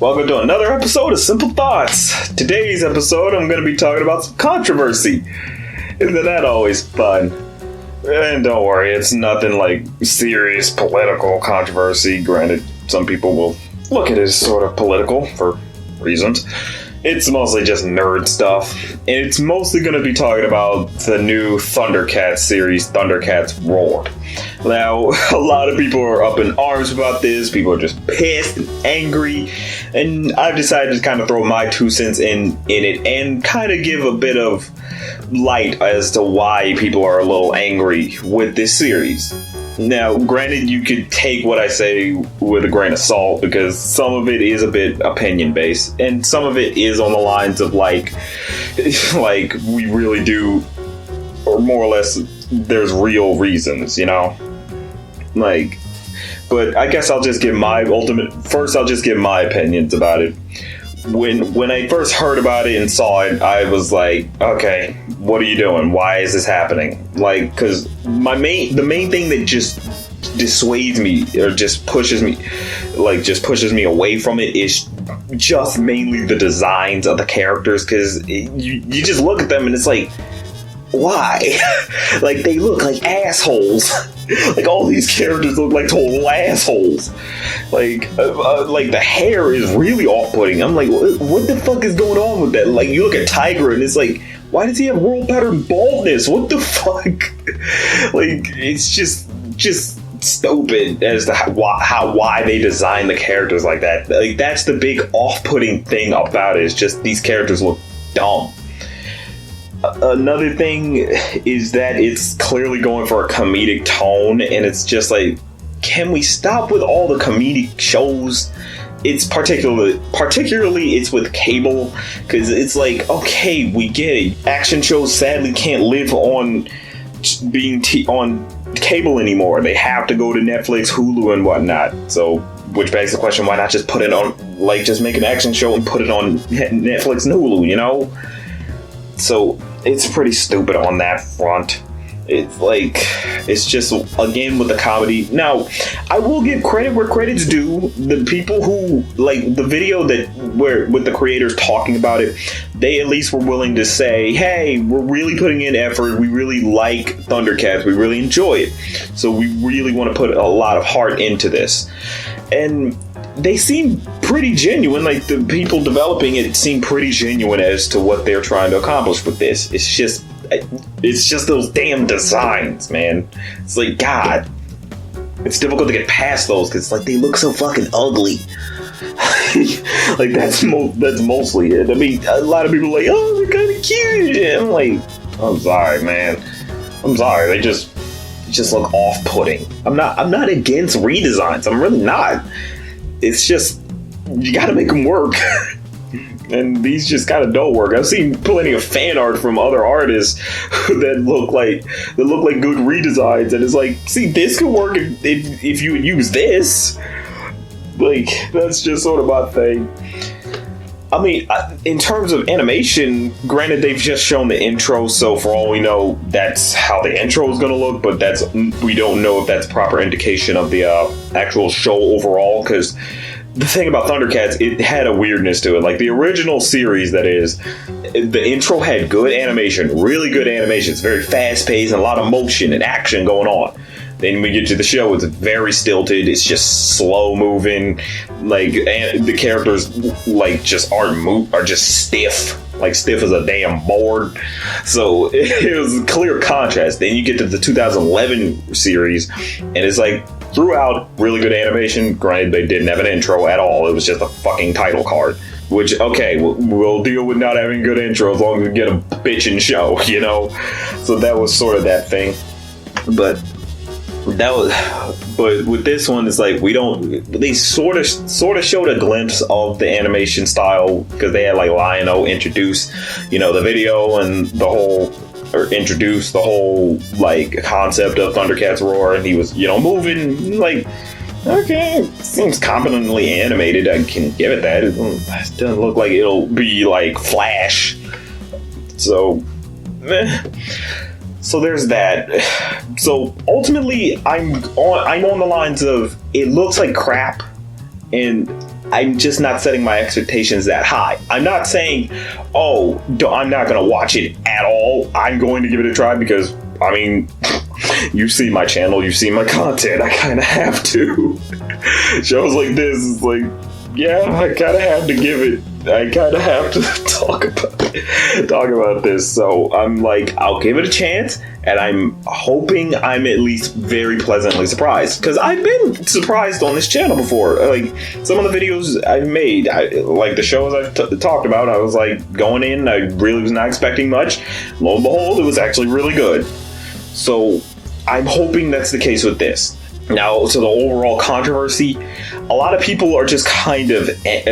Welcome to another episode of Simple Thoughts. Today's episode, I'm going to be talking about some controversy. Isn't that always fun? And don't worry, it's nothing like serious political controversy. Granted, some people will look at it as sort of political for reasons. It's mostly just nerd stuff. And it's mostly going to be talking about the new Thundercats series, Thundercats Roar. Now, a lot of people are up in arms about this. People are just pissed and angry. And I've decided to kind of throw my 2 cents in it and kind of give a bit of light as to why people are a little angry with this series. Now, granted, you could take what I say with a grain of salt because some of it is a bit opinion-based, and some of it is on the lines of like we really do, or more or less, there's real reasons, you know? Like, but I guess I'll just give my opinions about it. When I first heard about it and saw it, I was like, okay, what are you doing? Why is this happening? Like, because the main thing that just dissuades me or just pushes me away from it is just mainly the designs of the characters. Because you just look at them and it's like, why? Like, they look like assholes. Like, all these characters look like total assholes. Like the hair is really off-putting. I'm like, what the fuck is going on with that? Like, you look at Tiger and it's like, why does he have world pattern baldness? What the fuck? Like, it's just stupid as to why they design the characters like that. Like, that's the big off-putting thing about it, is just these characters look dumb. Another thing is that it's clearly going for a comedic tone, and it's just like, can we stop with all the comedic shows? It's particularly it's with cable, because it's like, okay, we get it. Action shows sadly can't live on being on cable anymore. They have to go to Netflix, Hulu, and whatnot. So, which begs the question, why not just put it on, like, just make an action show and put it on Netflix and Hulu, you know? So, it's pretty stupid on that front. It's like, it's just, again, with the comedy. Now, I will give credit where credit's due. The people who, like, the video with the creators talking about it, they at least were willing to say, hey, we're really putting in effort. We really like Thundercats. We really enjoy it. So we really want to put a lot of heart into this. And they seem pretty genuine. Like, the people developing it seem pretty genuine as to what they're trying to accomplish with this. It's just those damn designs, man. It's like, God, it's difficult to get past those because, like, they look so fucking ugly. Like, that's mostly it. I mean, a lot of people are like, oh, they're kind of cute. And I'm like, I'm sorry, man. I'm sorry. They just look off-putting. I'm not against redesigns. I'm really not. It's just, you gotta make them work. And these just kind of don't work. I've seen plenty of fan art from other artists that look like good redesigns, and it's like, see, this could work if you would use this. Like, that's just sort of my thing. I mean, in terms of animation, granted, they've just shown the intro, so for all we know, that's how the intro is going to look, but we don't know if that's proper indication of the actual show overall, because the thing about Thundercats, it had a weirdness to it. Like, the original series, that is, the intro had good animation, really good animation. It's very fast-paced and a lot of motion and action going on. Then we get to the show, it's very stilted, it's just slow-moving, like, and the characters, like, just are just stiff. Like, stiff as a damn board. So, it was a clear contrast. Then you get to the 2011 series, and it's like, throughout, really good animation. Granted, they didn't have an intro at all. It was just a fucking title card. Which, okay, we'll deal with not having a good intro as long as we get a bitchin' show, you know? So that was sort of that thing. But with this one, it's like, they sort of showed a glimpse of the animation style, because they had, like, Lion-O introduce, you know, the video and introduce the whole, like, concept of Thundercats Roar, and he was, you know, moving, like, okay, seems competently animated, I can give it that. It doesn't look like it'll be, like, Flash. So, So there's that. So ultimately, I'm on the lines of, it looks like crap, and I'm just not setting my expectations that high. I'm not saying, I'm not going to watch it at all. I'm going to give it a try because, I mean, you see my channel, you see my content. I kind of have to. Shows like this is like, yeah, I kind of have to give it. I kind of have to talk about this. So I'm like, I'll give it a chance, and I'm hoping I'm at least very pleasantly surprised, because I've been surprised on this channel before. Like some of the videos I've made, like the shows I've talked about, I was like going in, I really was not expecting much. Lo and behold, it was actually really good. So I'm hoping that's the case with this. Now, to the overall controversy, a lot of people are just kind of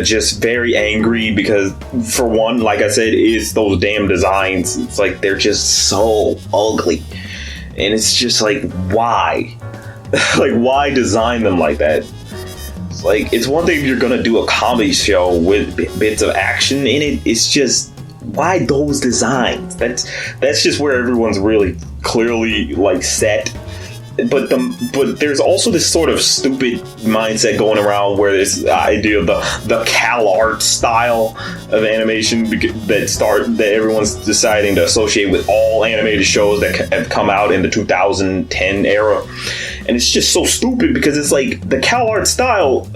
just very angry because, for one, like I said, it's those damn designs. It's like they're just so ugly. And it's just like, why? Like, why design them like that? It's like, it's one thing if you're going to do a comedy show with bits of action in it. It's just, why those designs? That's just where everyone's really clearly, like, set. But there's also this sort of stupid mindset going around where this idea of the Cal Art style of animation that everyone's deciding to associate with all animated shows that have come out in the 2010 era. And it's just so stupid because it's like the Cal Art style,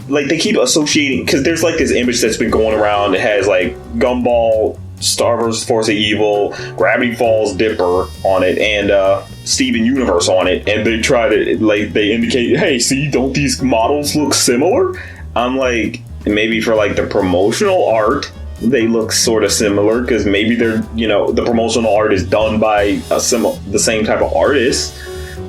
like they keep associating, because there's like this image that's been going around. It has like Gumball, Star vs. Force of Evil, Gravity Falls, Dipper on it, and Steven Universe on it, and they try to, like, they indicate, hey, see, don't these models look similar? I'm like, maybe for like the promotional art, they look sort of similar, because maybe they're, you know, the promotional art is done by the same type of artist,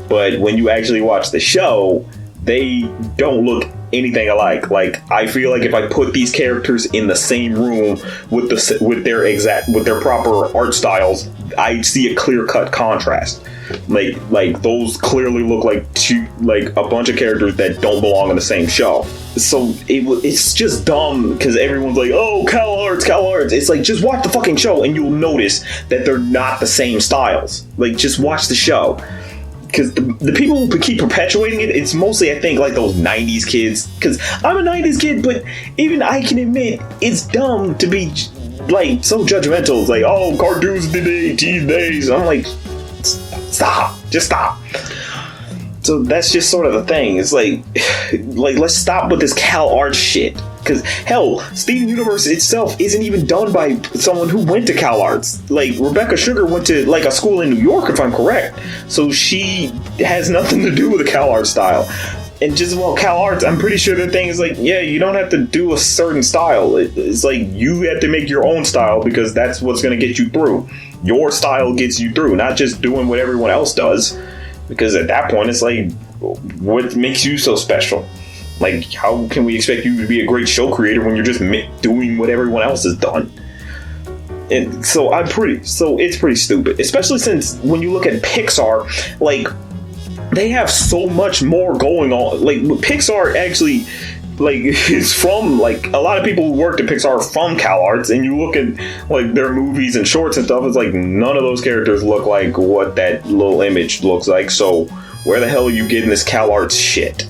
but when you actually watch the show, they don't look anything alike. Like, I feel like if I put these characters in the same room with their proper art styles, I see a clear-cut contrast. Like those clearly look like a bunch of characters that don't belong in the same show. So it's just dumb because everyone's like, oh, Cal Arts. It's like, just watch the fucking show and you'll notice that they're not the same styles. Like, just watch the show. Because the people who keep perpetuating it, it's mostly, I think, like those 90s kids. Because I'm a 90s kid, but even I can admit it's dumb to be, like, so judgmental. It's like, oh, cartoons did the 18 days. I'm like, stop. Just stop. So that's just sort of the thing. It's like let's stop with this Cal Art shit. Because, hell, Steven Universe itself isn't even done by someone who went to Cal Arts. Like, Rebecca Sugar went to, like, a school in New York, if I'm correct. So she has nothing to do with the Cal Arts style. And just, well, Cal Arts, I'm pretty sure the thing is like, yeah, you don't have to do a certain style. It's like, you have to make your own style because that's what's going to get you through. Your style gets you through, not just doing what everyone else does. Because at that point, it's like, what makes you so special? Like, how can we expect you to be a great show creator when you're just doing what everyone else has done? And so it's pretty stupid, especially since when you look at Pixar, like, they have so much more going on. Like, Pixar actually, like, is from, like, a lot of people who worked at Pixar are from Cal Arts, and you look at, like, their movies and shorts and stuff, it's like none of those characters look like what that little image looks like. So where the hell are you getting this Cal Arts shit?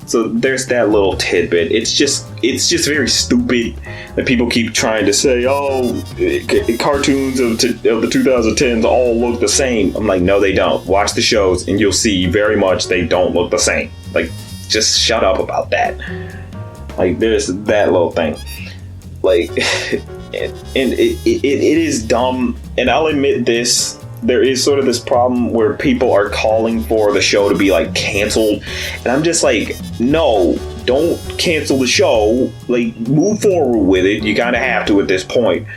So there's that little tidbit. It's just very stupid that people keep trying to say, oh, cartoons of the 2010s all look the same. I'm like, no, they don't. Watch the shows and you'll see very much they don't look the same. Like, just shut up about that. Like, there's that little thing. Like, and it is dumb. And I'll admit this. There is sort of this problem where people are calling for the show to be, like, canceled. And I'm just like, no, don't cancel the show. Like, move forward with it. You kind of have to at this point.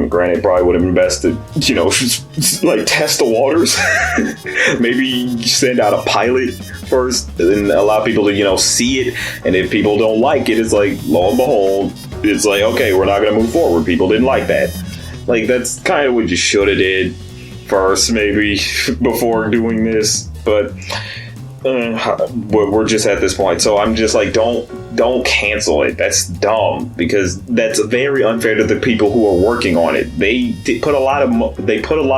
Granted, probably would have been best to, you know, like, test the waters. Maybe send out a pilot first and allow people to, you know, see it. And if people don't like it, it's like, lo and behold, it's like, okay, we're not going to move forward. People didn't like that. Like, that's kind of what you should have did first, maybe, before doing this. But we're just at this point. So I'm just like, don't cancel it. That's dumb, because that's very unfair to the people who are working on it. They put a lot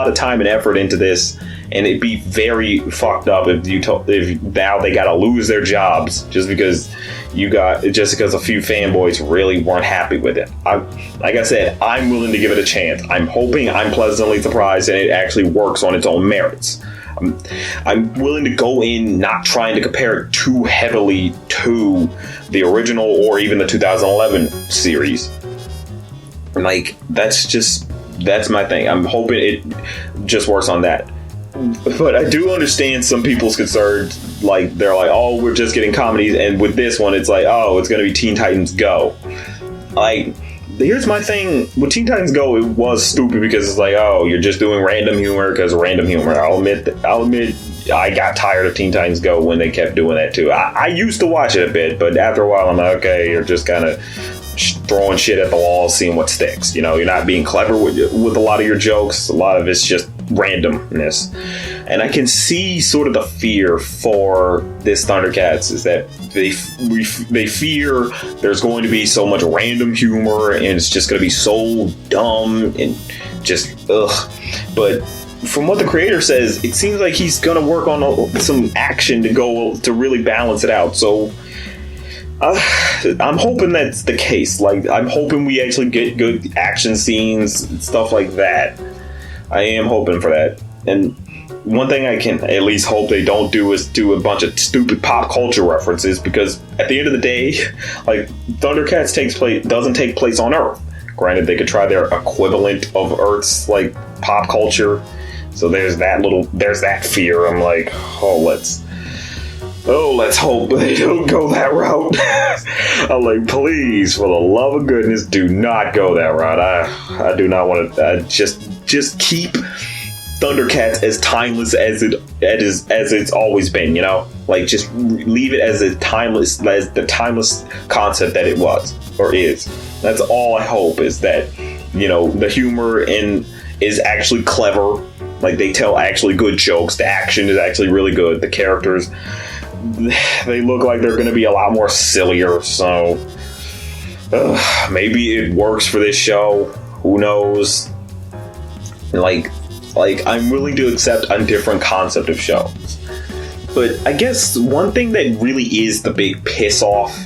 of time and effort into this, and it'd be very fucked up if now they gotta lose their jobs just because a few fanboys really weren't happy with it. Like I said, I'm willing to give it a chance. I'm hoping I'm pleasantly surprised and it actually works on its own merits. I'm willing to go in not trying to compare it too heavily to the original or even the 2011 series. Like, that's my thing. I'm hoping it just works on that. But I do understand some people's concerns. Like, they're like, oh, we're just getting comedies. And with this one, it's like, oh, it's going to be Teen Titans Go. Like, here's my thing. With Teen Titans Go, it was stupid because it's like, oh, you're just doing random humor because random humor. I'll admit, I got tired of Teen Titans Go when they kept doing that too. I used to watch it a bit, but after a while, I'm like, okay, you're just kind of throwing shit at the wall, seeing what sticks. You know, you're not being clever with a lot of your jokes. A lot of it's just randomness. And I can see sort of the fear for this Thundercats is that they fear there's going to be so much random humor and it's just going to be so dumb and just ugh. But from what the creator says, it seems like he's going to work on some action to really balance it out. So I'm hoping that's the case. Like, I'm hoping we actually get good action scenes and stuff like that. I am hoping for that. And one thing I can at least hope they don't do is do a bunch of stupid pop culture references, because at the end of the day, like, Thundercats doesn't take place on Earth. Granted, they could try their equivalent of Earth's like pop culture. So there's that fear. I'm like, let's hope they don't go that route. I'm like, please, for the love of goodness, do not go that route. I do not want to. Just keep Thundercats as timeless as it's always been. You know, like, just leave it as the timeless concept that it was or is. That's all I hope, is that, you know, the humor is actually clever. Like, they tell actually good jokes. The action is actually really good. The characters, they look like they're going to be a lot more sillier. So maybe it works for this show. Who knows? Like I'm willing to accept a different concept of shows. But I guess one thing that really is the big piss off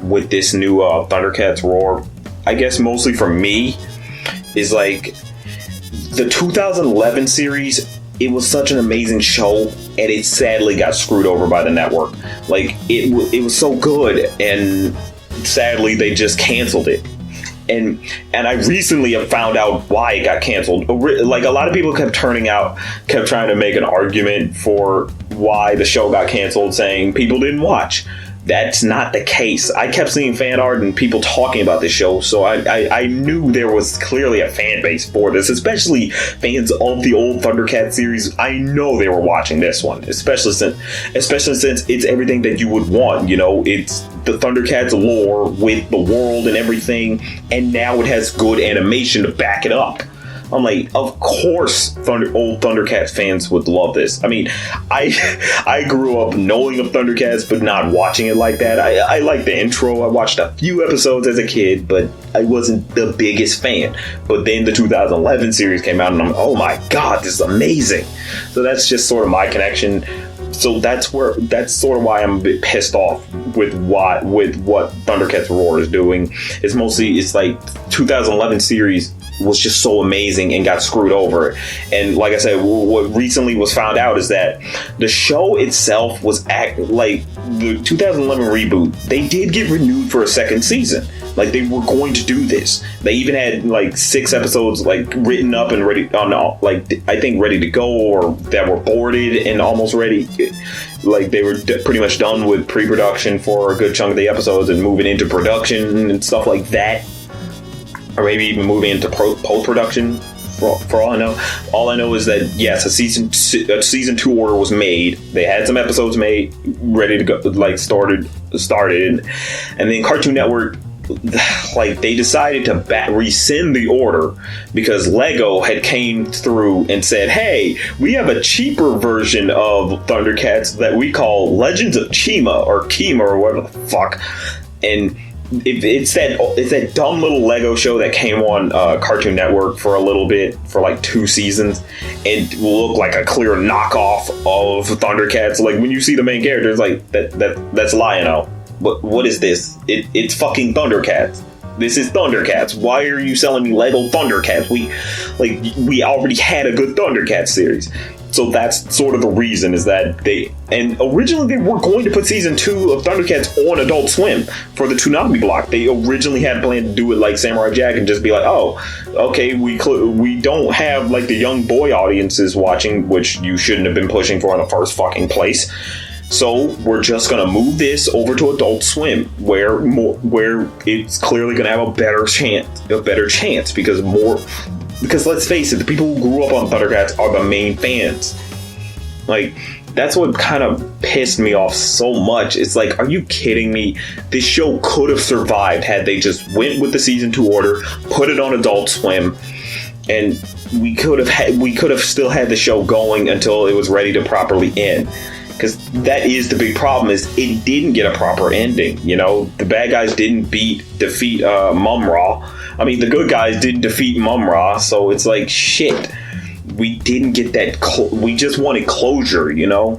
with this new Thundercats Roar, I guess mostly for me, is like the 2011 series. It was such an amazing show, and it sadly got screwed over by the network. Like, it was so good, and sadly they just canceled it. And I recently have found out why it got canceled. Like, a lot of people kept trying to make an argument for why the show got canceled, saying people didn't watch. That's not the case. I kept seeing fan art and people talking about this show, so I knew there was clearly a fan base for this, especially fans of the old Thundercats series. I know they were watching this one, especially since it's everything that you would want. You know, it's the Thundercats lore with the world and everything, and now it has good animation to back it up. I'm like, of course, old Thundercats fans would love this. I mean, I grew up knowing of Thundercats, but not watching it like that. I liked the intro. I watched a few episodes as a kid, but I wasn't the biggest fan. But then the 2011 series came out, and I'm, oh my god, this is amazing. So that's just sort of my connection. So that's sort of why I'm a bit pissed off with what Thundercats Roar is doing. It's like 2011 series was just so amazing and got screwed over. And like I said, what recently was found out is that the show itself was like the 2011 reboot. They did get renewed for a second season. Like, they were going to do this. They even had like 6 episodes like written up and ready I think ready to go, or that were boarded and almost ready. Like, they were pretty much done with pre-production for a good chunk of the episodes and moving into production and stuff like that. Or maybe even moving into post-production, for all I know. All I know is that, yes, a season 2 order was made. They had some episodes made, ready to go, like, started, and then Cartoon Network, like, they decided to rescind the order because Lego had came through and said, hey, we have a cheaper version of Thundercats that we call Legends of Chima, or whatever the fuck. And it's that dumb little Lego show that came on Cartoon Network for a little bit, for like 2 seasons. It will look like a clear knockoff of Thundercats. Like when you see the main character, it's like that's Lion-O. But what is this? It's fucking Thundercats. This is Thundercats. Why are you selling me Lego Thundercats? We already had a good Thundercats series. So that's sort of the reason, is that originally they were going to put season 2 of Thundercats on Adult Swim for the Toonami block. They originally had planned to do it like Samurai Jack and just be like, oh, okay, we don't have like the young boy audiences watching, which you shouldn't have been pushing for in the first fucking place. So we're just gonna move this over to Adult Swim, where it's clearly gonna have a better chance because let's face it, the people who grew up on Thundercats are the main fans. Like, that's what kind of pissed me off so much. It's like, are you kidding me? This show could have survived had they just went with the season 2 order, put it on Adult Swim, and we could have still had the show going until it was ready to properly end. Because that is the big problem, is it didn't get a proper ending. You know, the bad guys didn't defeat Mum-Ra. I mean, the good guys didn't defeat Mum-Ra, so it's like, shit. We didn't get that. We just wanted closure, you know?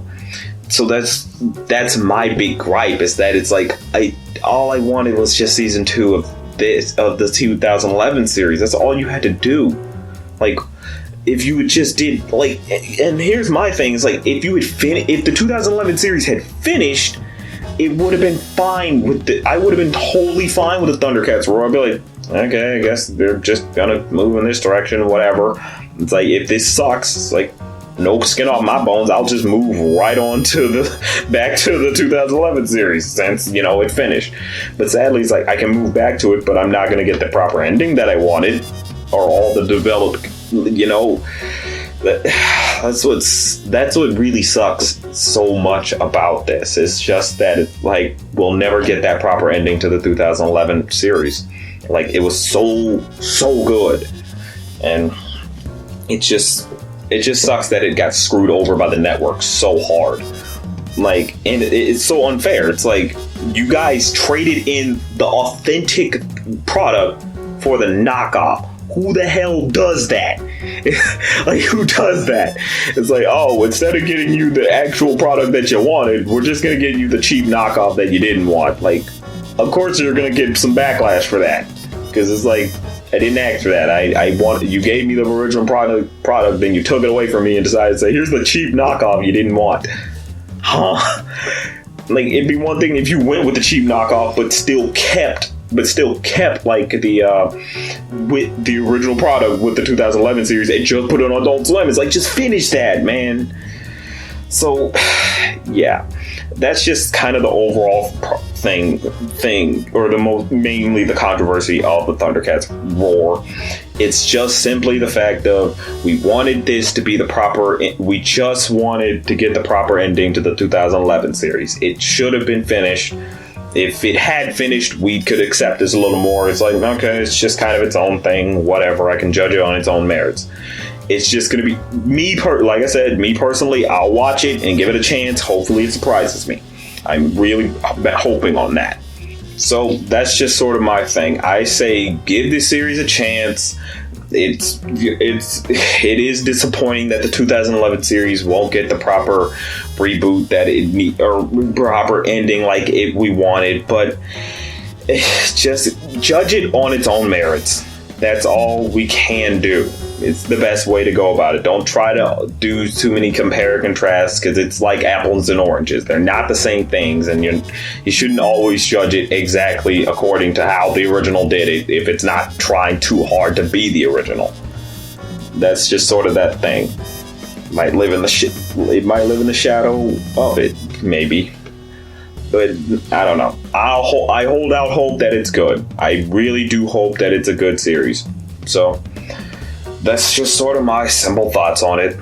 So that's my big gripe, is that it's like, all I wanted was just season 2 of the 2011 series. That's all you had to do. Like, if you had just did, like, and here's my thing, is like, if the 2011 series had finished, it would have been fine I would have been totally fine with the Thundercats roar. I'd be like, okay, I guess they're just gonna move in this direction, whatever. It's like, if this sucks, it's like, no skin off my bones, I'll just move right on back to the 2011 series, since, you know, it finished. But sadly, it's like, I can move back to it, but I'm not gonna get the proper ending that I wanted, or all the developed, you know. That's what really sucks so much about this. It's just that it, like, we'll never get that proper ending to the 2011 series. Like, it was so good, and it just sucks that it got screwed over by the network so hard. Like, and it's so unfair. It's like, you guys traded in the authentic product for the knockoff. Who the hell does that? Like, who does that? It's like, oh, instead of getting you the actual product that you wanted, we're just gonna get you the cheap knockoff that you didn't want. Like, of course you're gonna get some backlash for that, because it's like, I didn't ask for that. You gave me the original product, then you took it away from me and decided to say, here's the cheap knockoff you didn't want. Huh? Like, it'd be one thing if you went with the cheap knockoff, but still kept like with the original product with the 2011 series and just put it on Adult Swim. It's like, just finish that, man. So, yeah, that's just kind of the overall thing, or mainly the controversy of the Thundercats roar. It's just simply the fact of, we wanted this to be we just wanted to get the proper ending to the 2011 series. It should have been finished. If it had finished, we could accept this a little more. It's like, okay, it's just kind of its own thing, whatever. I can judge it on its own merits. It's just going to be like I said, me personally, I'll watch it and give it a chance. Hopefully it surprises me. I'm really hoping on that. So that's just sort of my thing. I say, give this series a chance. It is disappointing that the 2011 series won't get the proper reboot that it need, or proper ending like we wanted, but just judge it on its own merits. That's all we can do. It's the best way to go about it. Don't try to do too many compare and contrasts, because it's like apples and oranges. They're not the same things, and you shouldn't always judge it exactly according to how the original did it if it's not trying too hard to be the original. That's just sort of that thing. It might live in the shadow of it, maybe. But I don't know. I hold out hope that it's good. I really do hope that it's a good series. So that's just sort of my simple thoughts on it.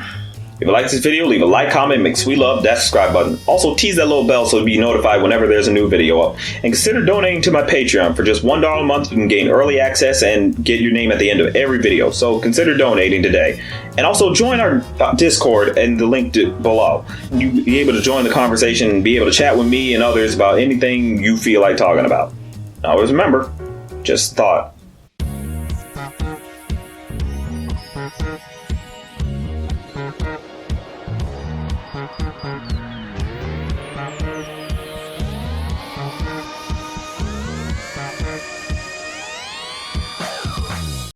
If you like this video, leave a like, comment, make sweet love, that subscribe button. Also, tease that little bell so you'll be notified whenever there's a new video up. And consider donating to my Patreon. For just $1 a month, you can gain early access and get your name at the end of every video. So consider donating today. And also join our Discord and the link below. You'll be able to join the conversation and be able to chat with me and others about anything you feel like talking about. always remember, just thought.